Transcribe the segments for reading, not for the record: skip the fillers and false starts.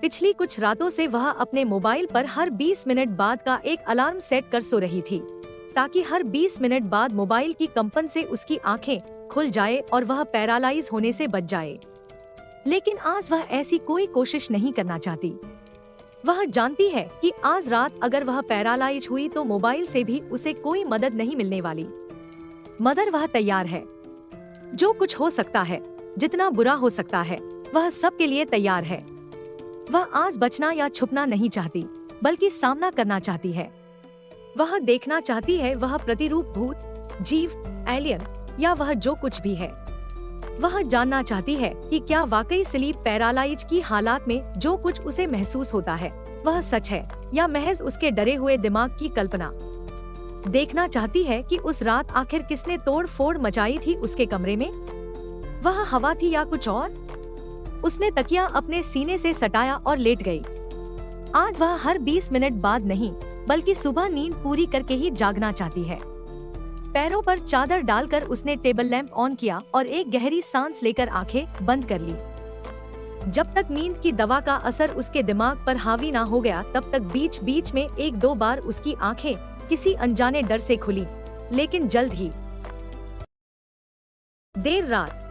पिछली कुछ रातों से वह अपने मोबाइल पर हर 20 मिनट बाद का एक अलार्म सेट कर सो रही थी, ताकि हर 20 मिनट बाद मोबाइल की कंपन से उसकी आंखें खुल जाए और वह पैरालाइज होने से बच जाए। लेकिन आज वह ऐसी कोई कोशिश नहीं करना चाहती। वह जानती है कि आज रात अगर वह पैरालाइज हुई तो मोबाइल से भी उसे कोई मदद नहीं मिलने वाली। मगर वह तैयार है। जो कुछ हो सकता है, जितना बुरा हो सकता है, वह सब के लिए तैयार है। वह आज बचना या छुपना नहीं चाहती, बल्कि सामना करना चाहती है। वह देखना चाहती है वह प्रतिरूप भूत, जीव, एलियन या वह जो कुछ भी है। वह जानना चाहती है कि क्या वाकई स्लीप पैरालाइज की हालात में जो कुछ उसे महसूस होता है वह सच है या महज उसके डरे हुए दिमाग की कल्पना। देखना चाहती है कि उस रात आखिर किसने तोड़ फोड़ मचाई थी उसके कमरे में। वह हवा थी या कुछ और। उसने तकिया अपने सीने से सटाया और लेट गई। आज वह हर 20 मिनट बाद नहीं, बल्कि सुबह नींद पूरी करके ही जागना चाहती है। पैरों पर चादर डालकर उसने टेबल लैंप ऑन किया और एक गहरी सांस लेकर आंखें बंद कर ली। जब तक नींद की दवा का असर उसके दिमाग पर हावी ना हो गया, तब तक बीच बीच में एक दो बार उसकी आंखें किसी अनजाने डर से खुली, लेकिन जल्द ही। देर रात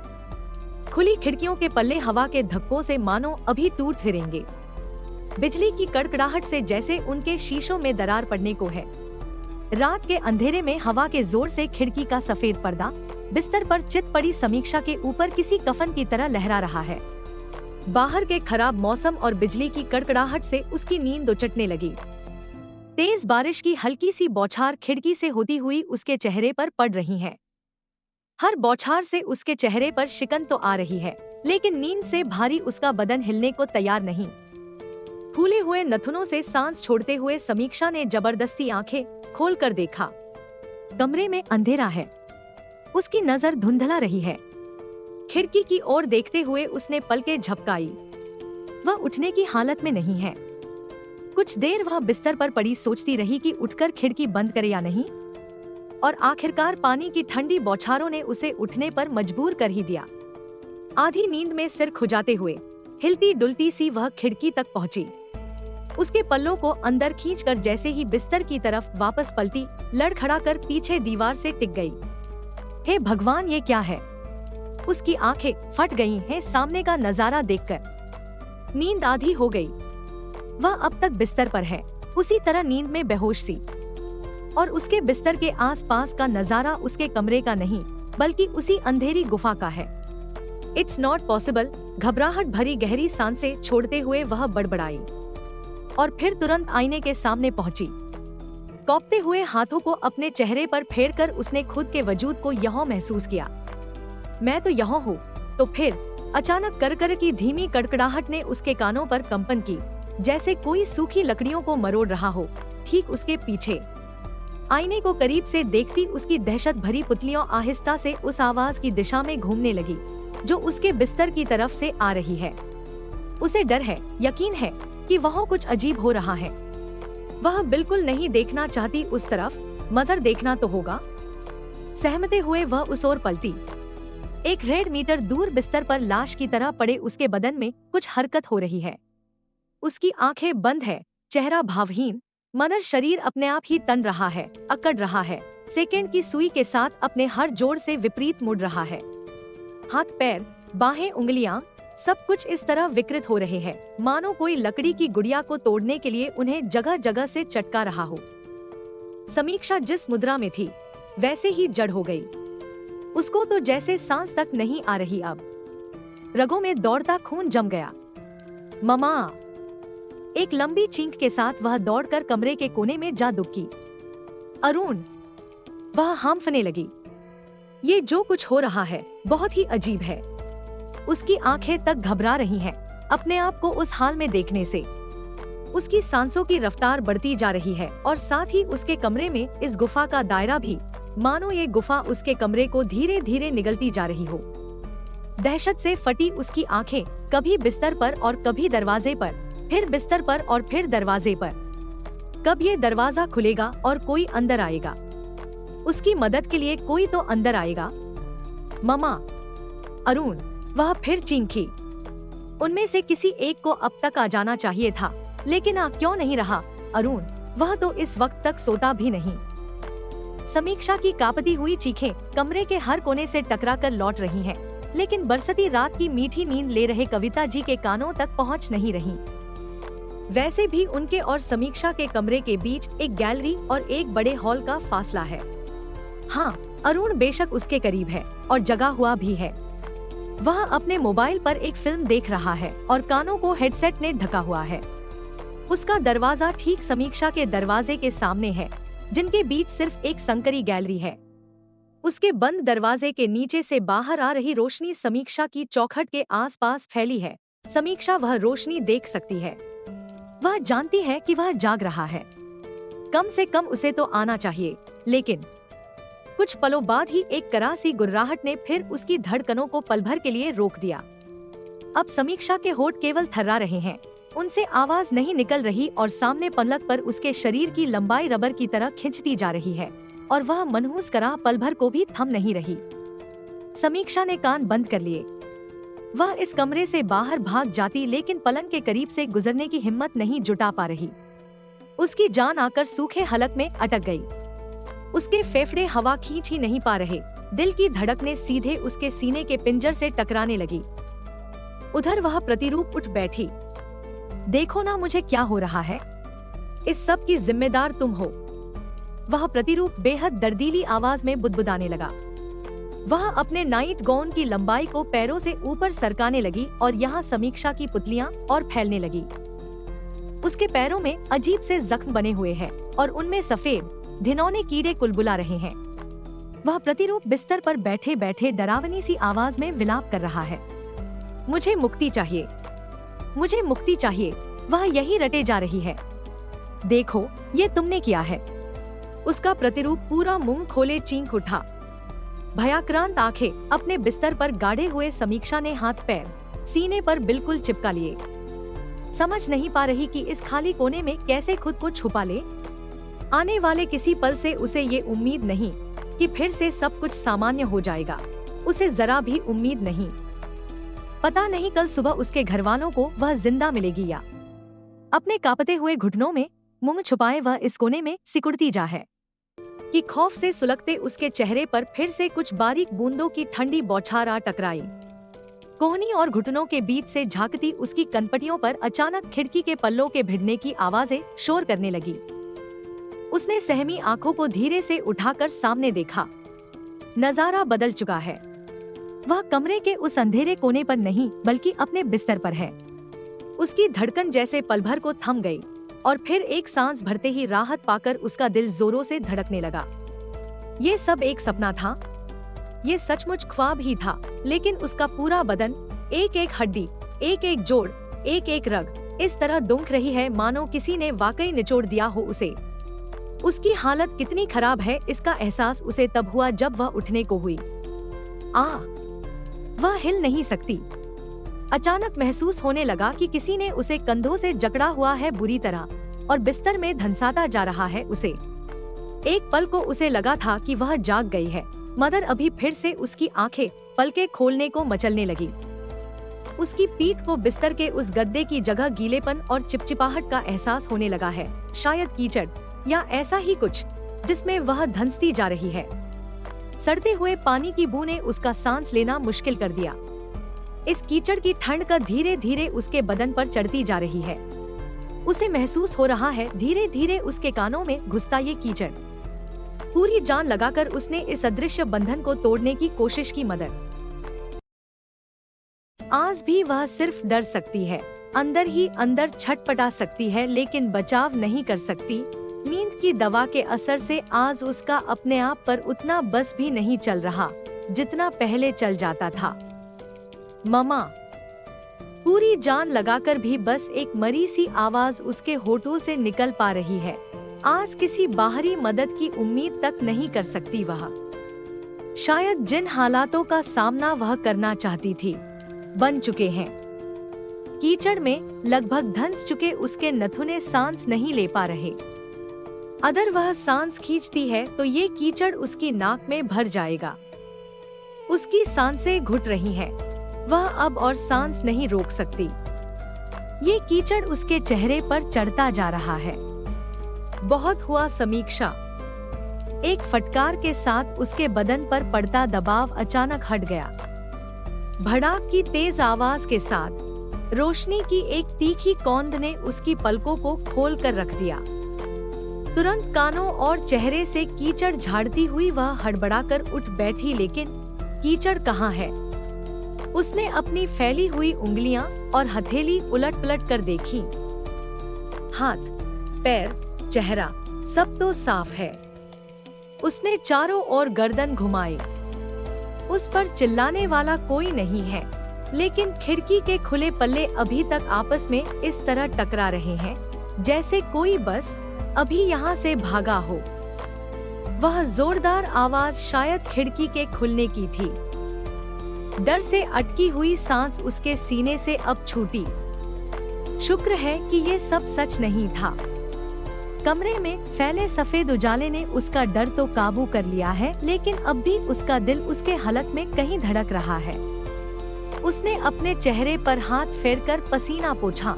खुली खिड़कियों के पल्ले हवा के धक्कों से मानो अभी टूट फिरेंगे। बिजली की कड़कड़ाहट से जैसे उनके शीशों में दरार पड़ने को है। रात के अंधेरे में हवा के जोर से खिड़की का सफेद पर्दा बिस्तर पर चित पड़ी समीक्षा के ऊपर किसी कफन की तरह लहरा रहा है। बाहर के खराब मौसम और बिजली की कड़कड़ाहट से उसकी नींद उचटने लगी। तेज बारिश की हल्की सी बौछार खिड़की से होती हुई उसके चेहरे पर पड़ रही है। हर बौछार से उसके चेहरे पर शिकन तो आ रही है, लेकिन नींद से भारी उसका बदन हिलने को तैयार नहीं। फूले हुए नथुनों से सांस छोड़ते हुए समीक्षा ने जबरदस्ती आंखें खोलकर देखा। कमरे में अंधेरा है। उसकी नजर धुंधला रही है। खिड़की की ओर देखते हुए उसने पलकें झपकाई। वह उठने की हालत में नहीं है। कुछ देर वह बिस्तर पर पड़ी सोचती रही कि उठकर खिड़की बंद करे या नहीं, और आखिरकार पानी की ठंडी बौछारों ने उसे उठने पर मजबूर कर ही दिया। आधी नींद में सिर खुजाते हुए हिलती डुलती सी वह खिड़की तक पहुंची। उसके पल्लों को अंदर खींचकर जैसे ही बिस्तर की तरफ वापस पलटी, लड़खड़ाकर पीछे दीवार से टिक गई। हे भगवान, ये क्या है? उसकी आंखें फट गई हैं सामने का नजारा देखकर। नींद आधी हो गई। वह अब तक बिस्तर पर है, उसी तरह नींद में बेहोश सी, और उसके बिस्तर के आसपास का नजारा उसके कमरे का नहीं, बल्कि उसी अंधेरी गुफा का है। It's not possible. घबराहट भरी गहरी सांसें छोड़ते हुए वह बड़बड़ाई और फिर तुरंत आईने के सामने पहुंची। कौपते हुए हाथों को अपने चेहरे पर फेरकर उसने खुद के वजूद को यहाँ महसूस किया। मैं तो यहाँ हूँ। तो फिर अचानक कर की धीमी कड़कड़ाहट ने उसके कानों पर कंपन की, जैसे कोई सूखी लकड़ियों को मरोड़ रहा हो। ठीक उसके पीछे आईने को करीब से देखती उसकी दहशत भरी पुतलियां आहिस्ता से उस आवाज की दिशा में घूमने लगी जो उसके बिस्तर की तरफ से आ रही है। उसे डर है, यकीन है कि वहाँ कुछ अजीब हो रहा है। वह बिल्कुल नहीं देखना चाहती उस तरफ, मगर देखना तो होगा। सहमते हुए वह उस ओर पलटी। 1.5 मीटर दूर बिस्तर पर लाश की तरह पड़े उसके बदन में कुछ हरकत हो रही है। उसकी आंखें बंद है, चेहरा भावहीन, मगर शरीर अपने आप ही तन रहा है, अकड़ रहा है, सेकंड की सुई के साथ अपने हर जोड़ से विपरीत मुड़ रहा है। हाथ, पैर, बाहें, उंगलियां, सब कुछ इस तरह विकृत हो रहे हैं मानो कोई लकड़ी की गुड़िया को तोड़ने के लिए उन्हें जगह जगह से चटका रहा हो। समीक्षा जिस मुद्रा में थी वैसे ही जड़ हो गई। उसको तो जैसे सांस तक नहीं आ रही। अब रगों में दौड़ता खून जम गया। ममा! एक लंबी चीख के साथ वह दौड़कर कमरे के कोने में जा दुबकी। अरुण! वह हांफने लगी। ये जो कुछ हो रहा है बहुत ही अजीब है। उसकी आंखें तक घबरा रही हैं अपने आप को उस हाल में देखने से। उसकी सांसों की रफ्तार बढ़ती जा रही है और साथ ही उसके कमरे में इस गुफा का दायरा भी, मानो ये गुफा उसके कमरे को धीरे धीरे निगलती जा रही हो। दहशत से फटी उसकी आंखें कभी बिस्तर पर और कभी दरवाजे पर, फिर बिस्तर पर और फिर दरवाजे पर। कब ये दरवाजा खुलेगा और कोई अंदर आएगा? उसकी मदद के लिए कोई तो अंदर आएगा। ममा! अरुण! वह फिर चीखी। उनमें से किसी एक को अब तक आ जाना चाहिए था, लेकिन आ क्यों नहीं रहा अरुण? वह तो इस वक्त तक सोता भी नहीं। समीक्षा की कांपती हुई चीखें कमरे के हर कोने से टकरा कर लौट रही हैं, लेकिन बरसती रात की मीठी नींद ले रहे कविता जी के कानों तक पहुंच नहीं रही। वैसे भी उनके और समीक्षा के कमरे के बीच एक गैलरी और एक बड़े हॉल का फासला है। हाँ, अरुण बेशक उसके करीब है और जगा हुआ भी है। वह अपने मोबाइल पर एक फिल्म देख रहा है और कानों को हेडसेट ने ढका हुआ है। उसका दरवाजा ठीक समीक्षा के दरवाजे के सामने है, जिनके बीच सिर्फ एक संकरी गैलरी है। उसके बंद दरवाजे के नीचे से बाहर आ रही रोशनी समीक्षा की चौखट के आसपास फैली है। समीक्षा वह रोशनी देख सकती है। वह जानती है कि वह जाग रहा है। कम से कम उसे तो आना चाहिए, लेकिन कुछ पलों बाद ही एक करासी गुर्राहट ने फिर उसकी धड़कनों को पल भर के लिए रोक दिया। अब समीक्षा के होठ केवल थर्रा रहे हैं, उनसे आवाज नहीं निकल रही और सामने पलक पर उसके शरीर की लंबाई रबर की तरह खिंचती जा रही है और वह मनहूस कराह पल भर को भी थम नहीं रही। समीक्षा ने कान बंद कर लिए। वह इस कमरे से बाहर भाग जाती, लेकिन पलंग के करीब से गुजरने की हिम्मत नहीं जुटा पा रही। उसकी जान आकर सूखे हलक में अटक गई। उसके फेफड़े हवा खींच ही नहीं पा रहे। दिल की धड़कनें सीधे उसके सीने के पिंजर से टकराने लगी। उधर वह प्रतिरूप उठ बैठी। देखो ना मुझे क्या हो रहा है, इस सब की जिम्मेदार तुम हो। वह प्रतिरूप बेहद दर्दीली आवाज में बुदबुदाने लगा। वह अपने नाइट गाउन की लंबाई को पैरों से ऊपर सरकाने लगी और यहाँ समीक्षा की पुतलियां और फैलने लगी। उसके पैरों में अजीब से जख्म बने हुए हैं और उनमें सफेद घिनौने कीड़े कुलबुला रहे हैं। वह प्रतिरूप बिस्तर पर बैठे बैठे डरावनी सी आवाज में विलाप कर रहा है। मुझे मुक्ति चाहिए, मुझे मुक्ति चाहिए। वह यही रटे जा रही है। देखो ये तुमने किया है। उसका प्रतिरूप पूरा मुंह खोले चीख उठा। भयाक्रांत आंखें अपने बिस्तर पर गाढ़े हुए समीक्षा ने हाथ पैर सीने पर बिल्कुल चिपका लिए। समझ नहीं पा रही कि इस खाली कोने में कैसे खुद को छुपा ले। आने वाले किसी पल से उसे ये उम्मीद नहीं कि फिर से सब कुछ सामान्य हो जाएगा। उसे जरा भी उम्मीद नहीं। पता नहीं कल सुबह उसके घरवालों को वह जिंदा मिलेगी या। अपने कांपते हुए घुटनों में मुंह छुपाए वह इस कोने में सिकुड़ती जा है कि खौफ से सुलगते उसके चेहरे पर फिर से कुछ बारीक बूंदों की ठंडी बौछार आ टकराई। कोहनी और घुटनों के बीच से झांकती उसकी कनपटियों पर अचानक खिड़की के पल्लों के भिड़ने की आवाजें शोर करने लगी। उसने सहमी आंखों को धीरे से उठाकर सामने देखा। नजारा बदल चुका है। वह कमरे के उस अंधेरे कोने पर नहीं बल्कि अपने बिस्तर पर है। उसकी धड़कन जैसे पल भर को थम गई और फिर एक सांस भरते ही राहत पाकर उसका दिल जोरों से धड़कने लगा। ये सब एक सपना था, ये सचमुच ख्वाब ही था, लेकिन उसका पूरा बदन, एक एक हड्डी, एक एक जोड़, एक एक रग इस तरह दुख रही है मानो किसी ने वाकई निचोड़ दिया हो उसे। उसकी हालत कितनी खराब है इसका एहसास उसे तब हुआ जब वह उठने को हुई। वह हिल नहीं सकती। अचानक महसूस होने लगा कि किसी ने उसे कंधों से जकड़ा हुआ है बुरी तरह और बिस्तर में धंसाता जा रहा है उसे। एक पल को उसे लगा था कि वह जाग गई है, मगर अभी फिर से उसकी आंखें पलके खोलने को मचलने लगी। उसकी पीठ को बिस्तर के उस गद्दे की जगह गीलेपन और चिपचिपाहट का एहसास होने लगा है, शायद कीचड़ या ऐसा ही कुछ जिसमें वह धंसती जा रही है। सड़ते हुए पानी की बूंदें उसका सांस लेना मुश्किल कर दिया। इस कीचड़ की ठंड का धीरे धीरे उसके बदन पर चढ़ती जा रही है। उसे महसूस हो रहा है धीरे धीरे उसके कानों में घुसता ये कीचड़। पूरी जान लगाकर उसने इस अदृश्य बंधन को तोड़ने की कोशिश की मगर आज भी वह सिर्फ डर सकती है, अंदर ही अंदर छटपटा सकती है, लेकिन बचाव नहीं कर सकती। नींद की दवा के असर से आज उसका अपने आप पर उतना बस भी नहीं चल रहा जितना पहले चल जाता था। ममा, पूरी जान लगाकर भी बस एक मरी सी आवाज उसके होठों से निकल पा रही है। आज किसी बाहरी मदद की उम्मीद तक नहीं कर सकती वह। शायद जिन हालातों का सामना वह करना चाहती थी बन चुके हैं। कीचड़ में लगभग धंस चुके उसके नथुने सांस नहीं ले पा रहे। अगर वह सांस खींचती है तो ये कीचड़ उसकी नाक में भर जाएगा। उसकी सांसें घुट रही हैं। वह अब और सांस नहीं रोक सकती। ये कीचड़ उसके चेहरे पर चढ़ता जा रहा है। बहुत हुआ समीक्षा। एक फटकार के साथ उसके बदन पर पड़ता दबाव अचानक हट गया। भड़ाक की तेज आवाज के साथ रोशनी की एक तीखी कौंध ने उसकी पलकों को खोल कर रख दिया। तुरंत कानों और चेहरे से कीचड़ झाड़ती हुई वह हड़बड़ाकर उठ बैठी, लेकिन कीचड़ कहाँ है? उसने अपनी फैली हुई उंगलियां और हथेली उलट-पलट कर देखी। हाथ, पैर, चेहरा सब तो साफ है। उसने चारों ओर गर्दन घुमाई। उस पर चिल्लाने वाला कोई नहीं है, लेकिन खिड़की के खुले पल्ले अभी तक आपस में इस तरह टकरा रहे हैं जैसे कोई बस अभी यहाँ से भागा हो। वह जोरदार आवाज शायद खिड़की के खुलने की थी। डर से अटकी हुई सांस उसके सीने से अब छूटी। शुक्र है कि ये सब सच नहीं था। कमरे में फैले सफेद उजाले ने उसका डर तो काबू कर लिया है, लेकिन अब भी उसका दिल उसके हलक में कहीं धड़क रहा है। उसने अपने चेहरे पर हाथ फेरकर पसीना पोंछा।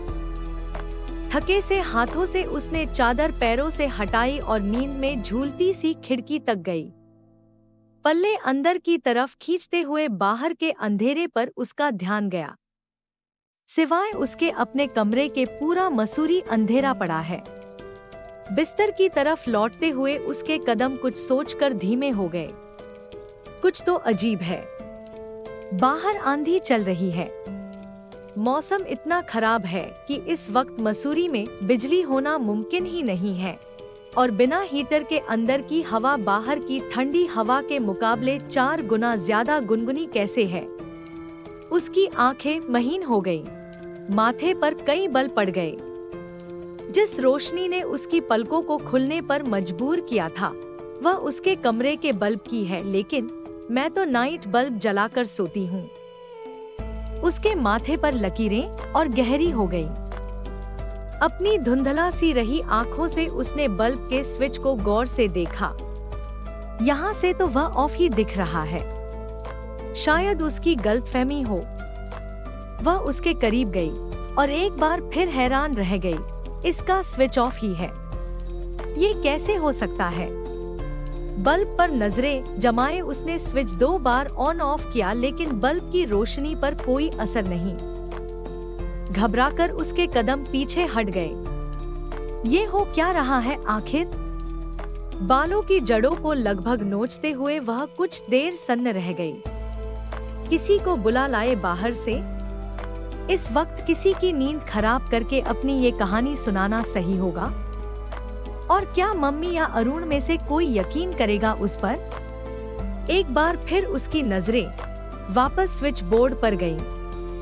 थके से हाथों से उसने चादर पैरों से हटाई और नींद में झूलती सी खिड़की तक गई। पल्ले अंदर की तरफ खींचते हुए बाहर के अंधेरे पर उसका ध्यान गया। सिवाय उसके अपने कमरे के पूरा मसूरी अंधेरा पड़ा है। बिस्तर की तरफ लौटते हुए उसके कदम कुछ सोचकर धीमे हो गए। कुछ तो अजीब है। बाहर आंधी चल रही है। मौसम इतना खराब है कि इस वक्त मसूरी में बिजली होना मुमकिन ही नहीं है, और बिना हीटर के अंदर की हवा बाहर की ठंडी हवा के मुकाबले 4 गुना ज्यादा गुनगुनी कैसे है। उसकी आंखें महीन हो गईं, माथे पर कई बल पड़ गए। जिस रोशनी ने उसकी पलकों को खुलने पर मजबूर किया था, वह उसके कमरे के बल्ब की है, लेकिन मैं तो नाइट बल्ब जलाकर सोती हूँ। उसके माथे पर लकीरें और गहरी हो गईं। अपनी धुंधला सी रही आंखों से उसने बल्ब के स्विच को गौर से देखा। यहाँ से तो वह ऑफ ही दिख रहा है। शायद उसकी गलतफहमी हो। वह उसके करीब गई और एक बार फिर हैरान रह गई। इसका स्विच ऑफ ही है। ये कैसे हो सकता है? बल्ब पर नजरें जमाए उसने स्विच 2 बार ऑन ऑफ किया, लेकिन बल्ब की रोशनी पर कोई असर नहीं। घबराकर उसके कदम पीछे हट गए। ये हो क्या रहा है आखिर? बालों की जड़ों को लगभग नोचते हुए वह कुछ देर सन्न रह गई। किसी को बुला लाए बाहर से। इस वक्त किसी की नींद खराब करके अपनी ये कहानी सुनाना सही होगा? और क्या मम्मी या अरुण में से कोई यकीन करेगा उस पर? एक बार फिर उसकी नजरें वापस स्विच बोर्ड पर गईं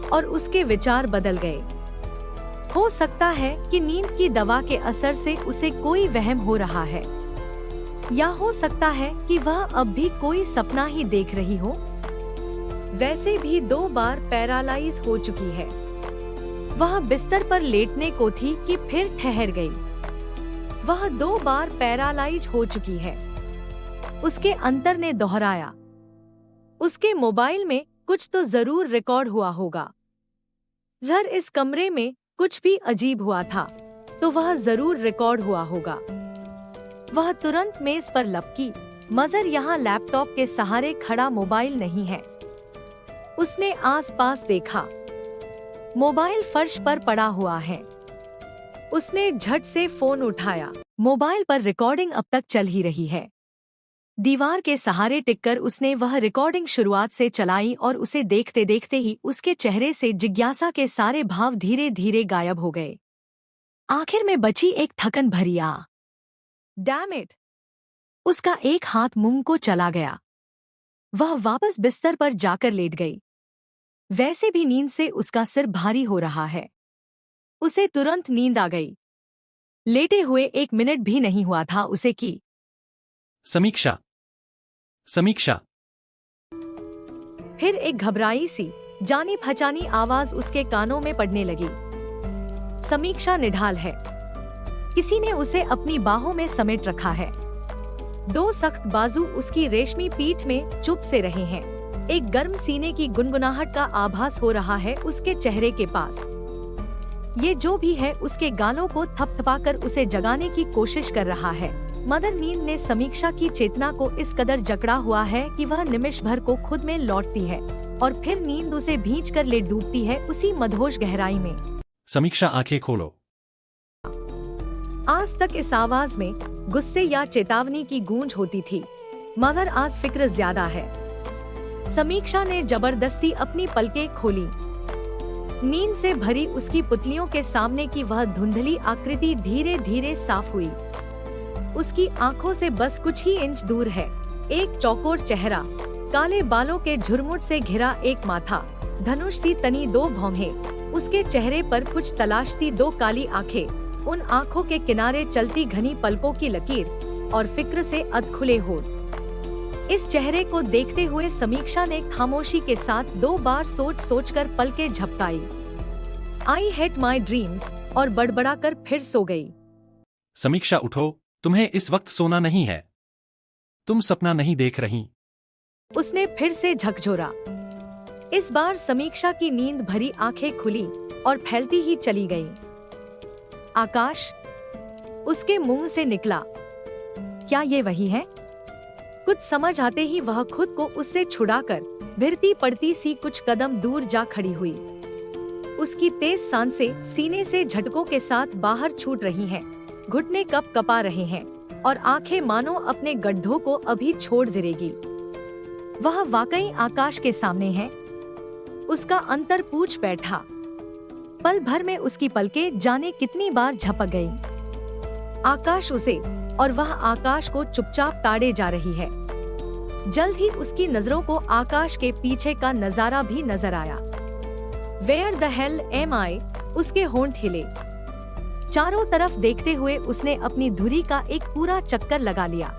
और उसके विचार बदल गए। हो सकता है कि नींद की दवा के असर से उसे कोई वहम हो रहा है, या हो सकता है कि वह अब भी कोई सपना ही देख रही हो। वैसे भी 2 बार पैरालाइज हो चुकी है। वह बिस्तर पर लेटने को थी कि फिर ठहर गई। वह 2 बार पैरालाइज हो चुकी है। उसके अंतर ने दोहराया। उसके मोबाइल में कुछ तो जरूर रिकॉर्ड हुआ होगा। अगर इस कमरे में कुछ भी अजीब हुआ था तो वह जरूर रिकॉर्ड हुआ होगा। वह तुरंत मेज पर लपकी, मगर यहाँ लैपटॉप के सहारे खड़ा मोबाइल नहीं है। उसने आसपास देखा। मोबाइल फर्श पर पड़ा हुआ है। उसने झट से फोन उठाया। मोबाइल पर रिकॉर्डिंग अब तक चल ही रही है। दीवार के सहारे टिककर उसने वह रिकॉर्डिंग शुरुआत से चलाई और उसे देखते देखते ही उसके चेहरे से जिज्ञासा के सारे भाव धीरे धीरे गायब हो गए। आखिर में बची एक थकन भरी आ। Damn it! उसका एक हाथ मुंह को चला गया। वह वापस बिस्तर पर जाकर लेट गई। वैसे भी नींद से उसका सिर भारी हो रहा है। उसे तुरंत नींद आ गई। लेटे हुए 1 मिनट भी नहीं हुआ था उसे कि समीक्षा समीक्षा। फिर एक घबराई सी जानी पहचानी आवाज उसके कानों में पड़ने लगी। समीक्षा निढाल है। किसी ने उसे अपनी बाहों में समेट रखा है। 2 सख्त बाजू उसकी रेशमी पीठ में चुप से रहे हैं। एक गर्म सीने की गुनगुनाहट का आभास हो रहा है उसके चेहरे के पास। ये जो भी है उसके गालों को थपथपाकर उसे जगाने की कोशिश कर रहा है। मदर नींद ने समीक्षा की चेतना को इस कदर जकड़ा हुआ है कि वह निमिष भर को खुद में लौटती है और फिर नींद उसे भींच कर ले डूबती है उसी मदहोश गहराई में। समीक्षा आंखें खोलो। आज तक इस आवाज में गुस्से या चेतावनी की गूंज होती थी, मगर आज फिक्र ज्यादा है। समीक्षा ने जबरदस्ती अपनी पलकें खोली। नींद से भरी उसकी पुतलियों के सामने की वह धुंधली आकृति धीरे धीरे साफ हुई। उसकी आंखों से बस कुछ ही इंच दूर है एक चौकोर चेहरा, काले बालों के झुरमुट से घिरा एक माथा, धनुष सी तनी दो भौहें, उसके चेहरे पर कुछ तलाशती दो काली आंखें, उन आंखों के किनारे चलती घनी पलकों की लकीर और फिक्र से अधखुले होंठ। इस चेहरे को देखते हुए समीक्षा ने खामोशी के साथ 2 बार सोच सोचकर पलकें झपकाई। आई हेट माई ड्रीम्स और बड़बड़ाकर फिर सो गई। समीक्षा उठो, तुम्हें इस वक्त सोना नहीं है। तुम सपना नहीं देख रही। उसने फिर से झकझोरा। इस बार समीक्षा की नींद भरी आंखें खुली और फैलती ही चली गईं। आकाश, उसके मुंह से निकला। क्या ये वही है? कुछ समझ आते ही वह खुद को उससे छुड़ाकर भिरती पड़ती सी कुछ कदम दूर जा खड़ी हुई। उसकी तेज सांसें सीने से झटकों के साथ बाहर छूट रही हैं, घुटने कप कपा रहे हैं और आंखें मानो अपने गड्ढों को अभी छोड़ देगी। वह वाकई आकाश के सामने है। उसका अंतर पूछ बैठा। पल भर में उसकी पलकें जाने कितनी बार झपक गई। आकाश उसे और वह आकाश को चुपचाप ताड़े जा रही है। जल्द ही उसकी नजरों को आकाश के पीछे का नजारा भी नजर आया। Where the hell am I? उसके होंठ हिले। चारों तरफ देखते हुए उसने अपनी धुरी का एक पूरा चक्कर लगा लिया।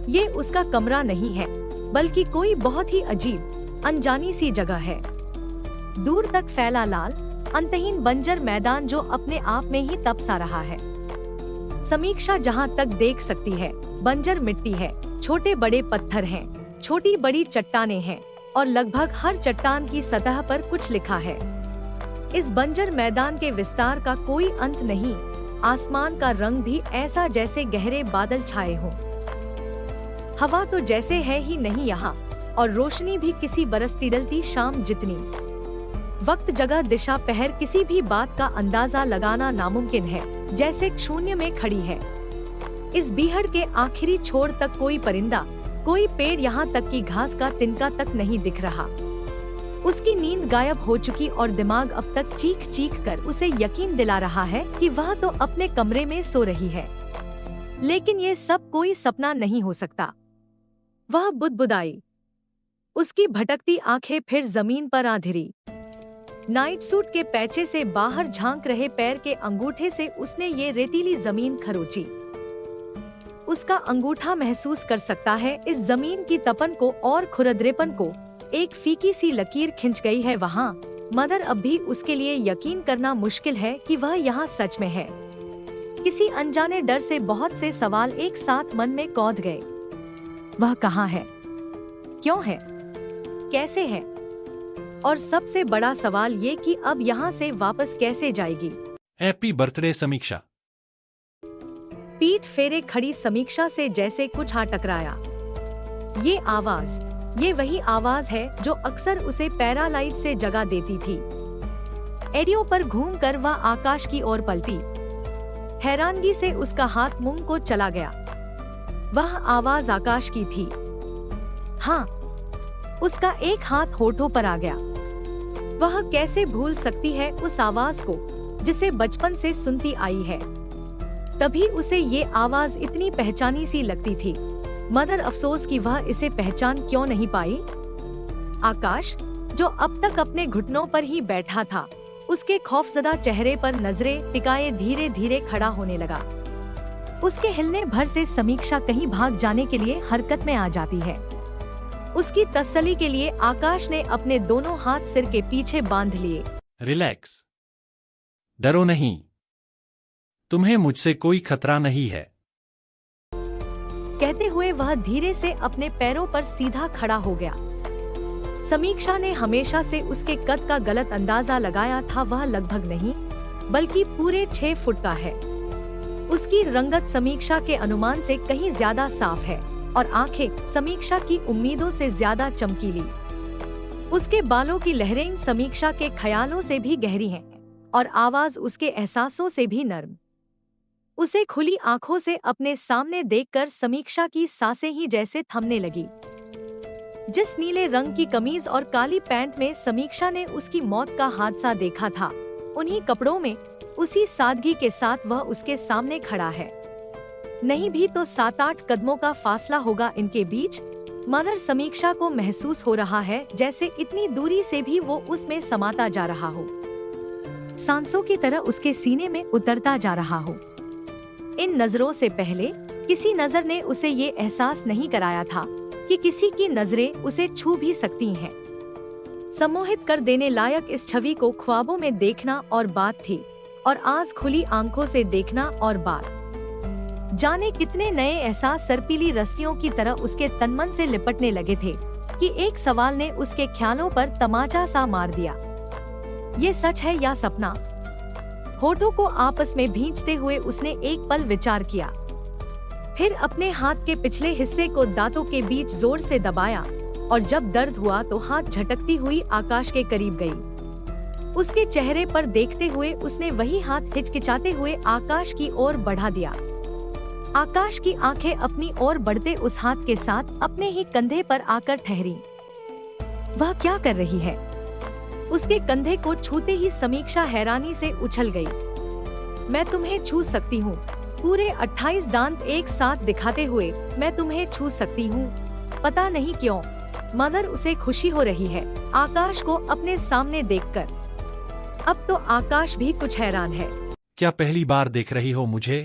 ये उसका कमरा नहीं है, बल्कि कोई बहुत ही अजीब अनजानी सी जगह है। दूर तक फैला लाल अंतहीन बंजर मैदान जो अपने आप में ही तपसा रहा है। समीक्षा जहाँ तक देख सकती है बंजर मिट्टी है, छोटे बड़े पत्थर हैं, छोटी बड़ी चट्टानें हैं और लगभग हर चट्टान की सतह पर कुछ लिखा है। इस बंजर मैदान के विस्तार का कोई अंत नहीं। आसमान का रंग भी ऐसा जैसे गहरे बादल छाए हों। हवा तो जैसे है ही नहीं यहाँ, और रोशनी भी किसी बरसती डलती शाम जितनी। वक्त जगह दिशा पहर किसी भी बात का अंदाजा लगाना नामुमकिन है, जैसे शून्य में खड़ी है। इस बीहड़ के आखिरी छोर तक कोई परिंदा, कोई पेड़, यहाँ तक कि घास का तिनका तक नहीं दिख रहा। उसकी नींद गायब हो चुकी और दिमाग अब तक चीख चीख कर उसे यकीन दिला रहा है कि वह तो अपने कमरे में सो रही है। लेकिन ये सब कोई सपना नहीं हो सकता। वह बुदबुदाई। उसकी भटकती आंखें फिर जमीन पर आ धिरी। नाइट सूट के पैचे से बाहर झांक रहे पैर के अंगूठे से उसने ये रेतीली जमीन खरोची। उसका अंगूठा महसूस कर सकता है इस जमीन की तपन को और खुरदरेपन को। एक फीकी सी लकीर खिंच गई है वहाँ, मगर अब भी उसके लिए यकीन करना मुश्किल है कि वह यहाँ सच में है। किसी अनजाने डर से बहुत से सवाल एक साथ मन में कौंध गए। वह कहाँ है? क्यों है? कैसे है? और सबसे बड़ा सवाल ये कि अब यहाँ से वापस कैसे जाएगी? हैप्पी बर्थडे समीक्षा। पीठ फेरे खड़ी समीक्षा से जैसे कुछ आ टकराया। ये वही आवाज है जो अक्सर उसे पैरालाइज से जगा देती थी। एडियो पर घूमकर वह आकाश की ओर पलटी। हैरानगी से उसका हाथ मुंह को चला गया। वह आवाज आकाश की थी। हाँ, उसका एक हाथ होठों पर आ गया। वह कैसे भूल सकती है उस आवाज को जिसे बचपन से सुनती आई है। तभी उसे ये आवाज इतनी पहचानी सी लगती थी, मगर अफसोस कि वह इसे पहचान क्यों नहीं पाई। आकाश, जो अब तक अपने घुटनों पर ही बैठा था, उसके खौफजदा चेहरे पर नजरें टिकाए धीरे धीरे खड़ा होने लगा। उसके हिलने भर से समीक्षा कहीं भाग जाने के लिए हरकत में आ जाती है। उसकी तसल्ली के लिए आकाश ने अपने दोनों हाथ सिर के पीछे बांध लिए। रिलैक्स, डरो नहीं, तुम्हें मुझसे कोई खतरा नहीं है। कहते हुए वह धीरे से अपने पैरों पर सीधा खड़ा हो गया। समीक्षा ने हमेशा से उसके कद का गलत अंदाजा लगाया था। वह लगभग नहीं बल्कि पूरे 6 फुट का है। उसकी रंगत समीक्षा के अनुमान से कहीं ज्यादा साफ है और आंखें समीक्षा की उम्मीदों से ज्यादा चमकीली। उसके बालों की लहरें समीक्षा के ख्यालों से भी गहरी हैं और आवाज उसके एहसासों से भी नर्म। उसे खुली आंखों से अपने सामने देखकर समीक्षा की सांसें ही जैसे थमने लगी। जिस नीले रंग की कमीज और काली पैंट में समीक्षा ने उसकी मौत का हादसा देखा था, उन्हीं कपड़ों में उसी सादगी के साथ वह उसके सामने खड़ा है। नहीं भी तो 7-8 कदमों का फासला होगा इनके बीच, मगर समीक्षा को महसूस हो रहा है जैसे इतनी दूरी से भी वो उसमें समाता जा रहा हो, सांसों की तरह उसके सीने में उतरता जा रहा हो। इन नजरों से पहले किसी नजर ने उसे ये एहसास नहीं कराया था कि किसी की नजरें उसे छू भी सकती हैं। सम्मोहित कर देने लायक इस छवि को ख्वाबों में देखना और बात थी, और आज खुली आंखों से देखना और बात। जाने कितने नए एहसास सर्पीली रस्सियों की तरह उसके तनमन से लिपटने लगे थे कि एक सवाल ने उसके ख्यालों पर तमाचा सा मार दिया। ये सच है या सपना? होठों को आपस में भींचते हुए उसने एक पल विचार किया, फिर अपने हाथ के पिछले हिस्से को दांतों के बीच जोर से दबाया और जब दर्द हुआ तो हाथ झटकती हुई आकाश के करीब गई। उसके चेहरे पर देखते हुए उसने वही हाथ हिचकिचाते हुए आकाश की ओर बढ़ा दिया। आकाश की आंखें अपनी ओर बढ़ते उस हाथ के साथ अपने ही कंधे पर आकर ठहरी। वह क्या कर रही है? उसके कंधे को छूते ही समीक्षा हैरानी से उछल गई। मैं तुम्हें छू सकती हूँ, पूरे 28 दांत एक साथ दिखाते हुए मैं तुम्हें छू सकती हूँ। पता नहीं क्यों, मगर उसे खुशी हो रही है आकाश को अपने सामने देखकर। अब तो आकाश भी कुछ हैरान है। क्या पहली बार देख रही हो मुझे?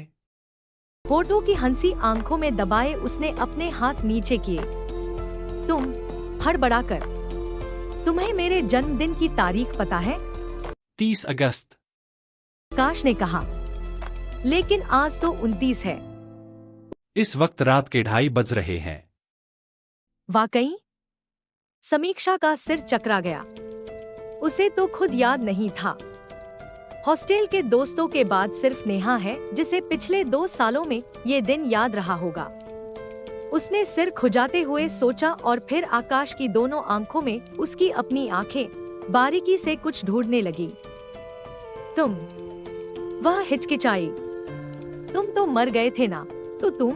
होठों की हंसी आंखों में दबाए उसने अपने हाथ नीचे किए। तुम, हड़बड़ाकर, तुम्हें मेरे जन्मदिन की तारीख पता है? 30 अगस्त। आकाश ने कहा, लेकिन आज तो 29 है। इस वक्त रात के 2:30 बज रहे हैं। वाकई? समीक्षा का सिर चकरा गया। उसे तो खुद याद नहीं था। हॉस्टल के दोस्तों के बाद सिर्फ नेहा है जिसे पिछले 2 सालों में ये दिन याद रहा होगा। उसने सिर खुजाते हुए सोचा और फिर आकाश की दोनों आंखों में उसकी अपनी आंखें बारीकी से कुछ ढूंढने लगी। तुम, वह हिचकिचाई। तुम तो मर गए थे ना? तो तुम,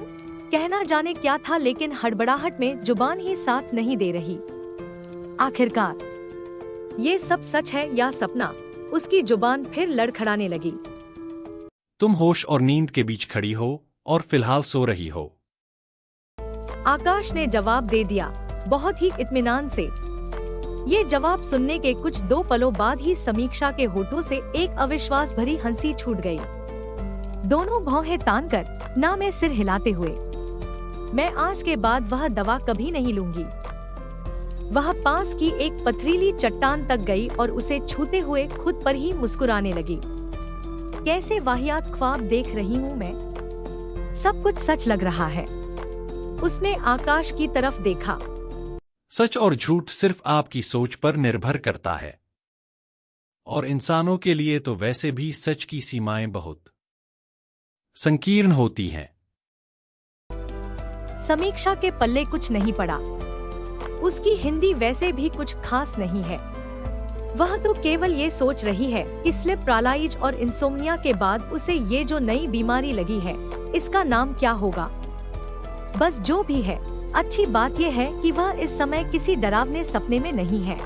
कहना जाने क्या था लेकिन हड़बड़ाहट में जुबान ही साथ नहीं दे रही। आखिरकार ये सब सच है या सपना? उसकी जुबान फिर लड़खड़ाने लगी। तुम होश और नींद के बीच खड़ी हो और फिलहाल सो रही हो। आकाश ने जवाब दे दिया, बहुत ही इत्मीनान से। ये जवाब सुनने के कुछ 2 पलों बाद ही समीक्षा के होठों से एक अविश्वास भरी हंसी छूट गई। दोनों भौहें तानकर ना में सिर हिलाते हुए, मैं आज के बाद वह दवा कभी नहीं लूंगी। वह पास की एक पथरीली चट्टान तक गई और उसे छूते हुए खुद पर ही मुस्कुराने लगी। कैसे वाहियात ख्वाब देख रही हूँ मैं, सब कुछ सच लग रहा है। उसने आकाश की तरफ देखा। सच और झूठ सिर्फ आपकी सोच पर निर्भर करता है, और इंसानों के लिए तो वैसे भी सच की सीमाएं बहुत संकीर्ण होती हैं। समीक्षा के पल्ले कुछ नहीं पड़ा। उसकी हिंदी वैसे भी कुछ खास नहीं है। वह तो केवल ये सोच रही है कि स्लीप पैरालाइज और इंसोम्निया के बाद उसे ये जो नई बीमारी लगी है, इसका नाम क्या होगा। बस जो भी है, अच्छी बात यह है कि वह इस समय किसी डरावने सपने में नहीं है।